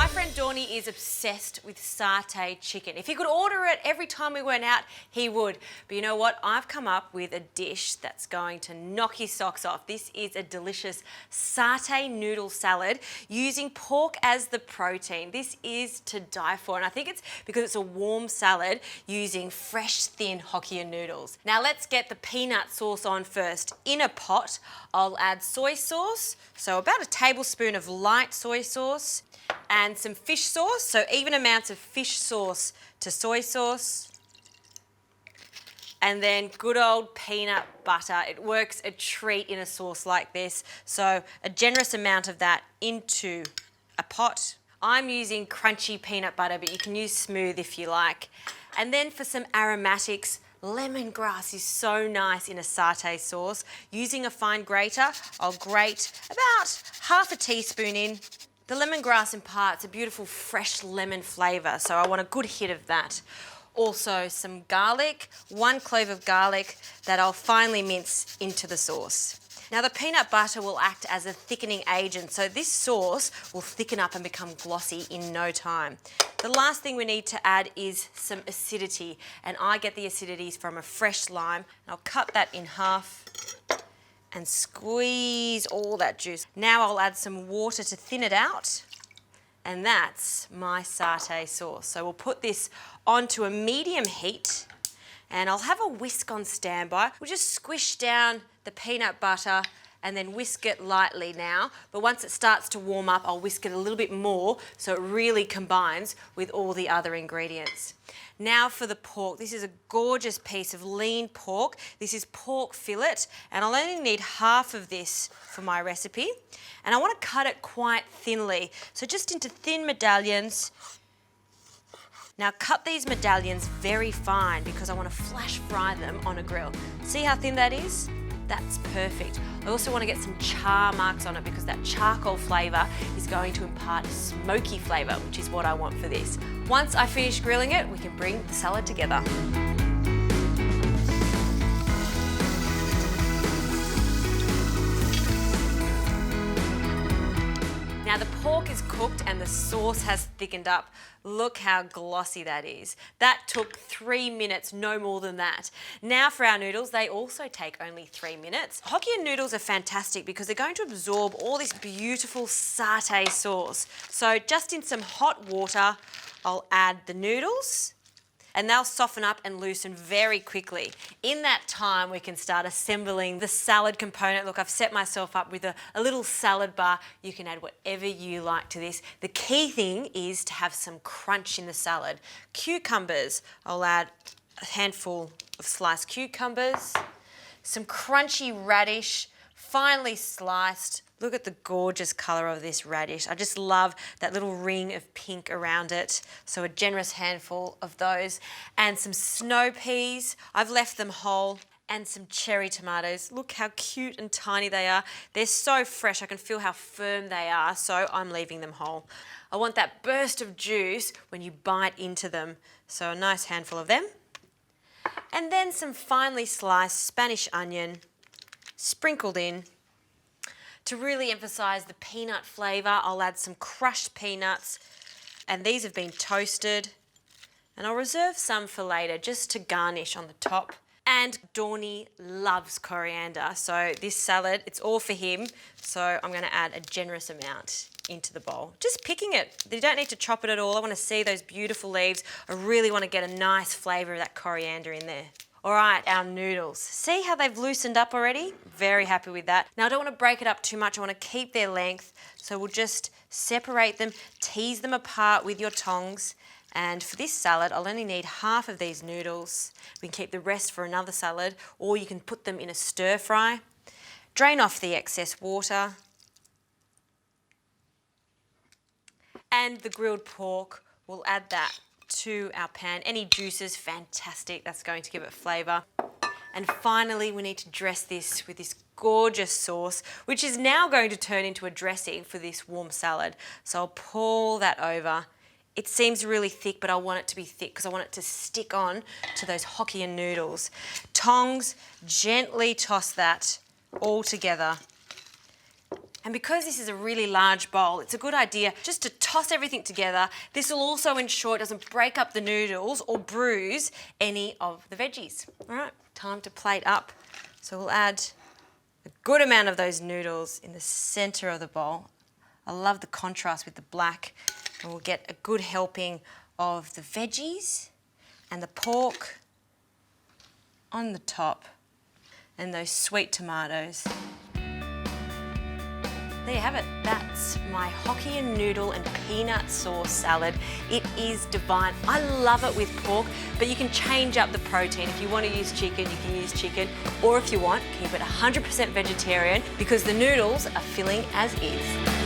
friend Dawny is obsessed with satay chicken. If he could order it every time we went out, he would. But you know what? I've come up with a dish that's going to knock your socks off. This is a delicious satay noodle salad using pork as the protein. This is to die for, and I think it's because it's a warm salad using fresh, thin Hokkien noodles. Now let's get the peanut sauce on first. In a pot, I'll add soy sauce, so about a tablespoon of light soy sauce, and some fish sauce, so even amounts of fish sauce to soy sauce. And then good old peanut butter. It works a treat in a sauce like this. So a generous amount of that into a pot. I'm using crunchy peanut butter, but you can use smooth if you like. And then for some aromatics, lemongrass is so nice in a satay sauce. Using a fine grater, I'll grate about half a teaspoon in. The lemongrass imparts a beautiful fresh lemon flavour, so I want a good hit of that. Also some garlic, 1 clove of garlic that I'll finely mince into the sauce. Now the peanut butter will act as a thickening agent, so this sauce will thicken up and become glossy in no time. The last thing we need to add is some acidity, and I get the acidities from a fresh lime. And I'll cut that in half and squeeze all that juice. Now I'll add some water to thin it out, and that's my satay sauce. So we'll put this onto a medium heat, and I'll have a whisk on standby. We'll just squish down the peanut butter and then whisk it lightly now. But once it starts to warm up, I'll whisk it a little bit more so it really combines with all the other ingredients. Now for the pork. This is a gorgeous piece of lean pork. This is pork fillet, and I'll only need half of this for my recipe. And I want to cut it quite thinly, so just into thin medallions. Now cut these medallions very fine because I want to flash fry them on a grill. See how thin that is? That's perfect. I also want to get some char marks on it because that charcoal flavour is going to impart a smoky flavour, which is what I want for this. Once I finish grilling it, we can bring the salad together. Now the pork is cooked and the sauce has thickened up. Look how glossy that is. That took 3 minutes, no more than that. Now for our noodles, they also take only 3 minutes. Hokkien noodles are fantastic because they're going to absorb all this beautiful satay sauce. So just in some hot water, I'll add the noodles, and they'll soften up and loosen very quickly. In that time, we can start assembling the salad component. Look, I've set myself up with a little salad bar. You can add whatever you like to this. The key thing is to have some crunch in the salad. Cucumbers, I'll add a handful of sliced cucumbers, some crunchy radish, finely sliced. Look at the gorgeous colour of this radish. I just love that little ring of pink around it. So a generous handful of those. And some snow peas. I've left them whole. And some cherry tomatoes. Look how cute and tiny they are. They're so fresh. I can feel how firm they are. So I'm leaving them whole. I want that burst of juice when you bite into them. So a nice handful of them. And then some finely sliced Spanish onion sprinkled in. To really emphasise the peanut flavour, I'll add some crushed peanuts, and these have been toasted. And I'll reserve some for later just to garnish on the top. And Dawny loves coriander, so this salad, it's all for him. So I'm going to add a generous amount into the bowl. Just picking it. You don't need to chop it at all. I want to see those beautiful leaves. I really want to get a nice flavour of that coriander in there. All right, our noodles. See how they've loosened up already? Very happy with that. Now I don't want to break it up too much. I want to keep their length. So we'll just separate them, tease them apart with your tongs. And for this salad, I'll only need half of these noodles. We can keep the rest for another salad, or you can put them in a stir fry. Drain off the excess water. And the grilled pork, we'll add that to our pan. Any juices, fantastic. That's going to give it flavour. And finally, we need to dress this with this gorgeous sauce, which is now going to turn into a dressing for this warm salad. So I'll pour that over. It seems really thick, but I want it to be thick because I want it to stick on to those Hokkien noodles. Tongs, gently toss that all together And because this is a really large bowl, it's a good idea just to toss everything together. This will also ensure it doesn't break up the noodles or bruise any of the veggies. All right, time to plate up. So we'll add a good amount of those noodles in the center of the bowl. I love the contrast with the black, and we'll get a good helping of the veggies and the pork on the top and those sweet tomatoes. There you have it. That's my Hokkien noodle and peanut sauce salad. It is divine. I love it with pork, but you can change up the protein. If you want to use chicken, you can use chicken, or if you want, keep it 100% vegetarian because the noodles are filling as is.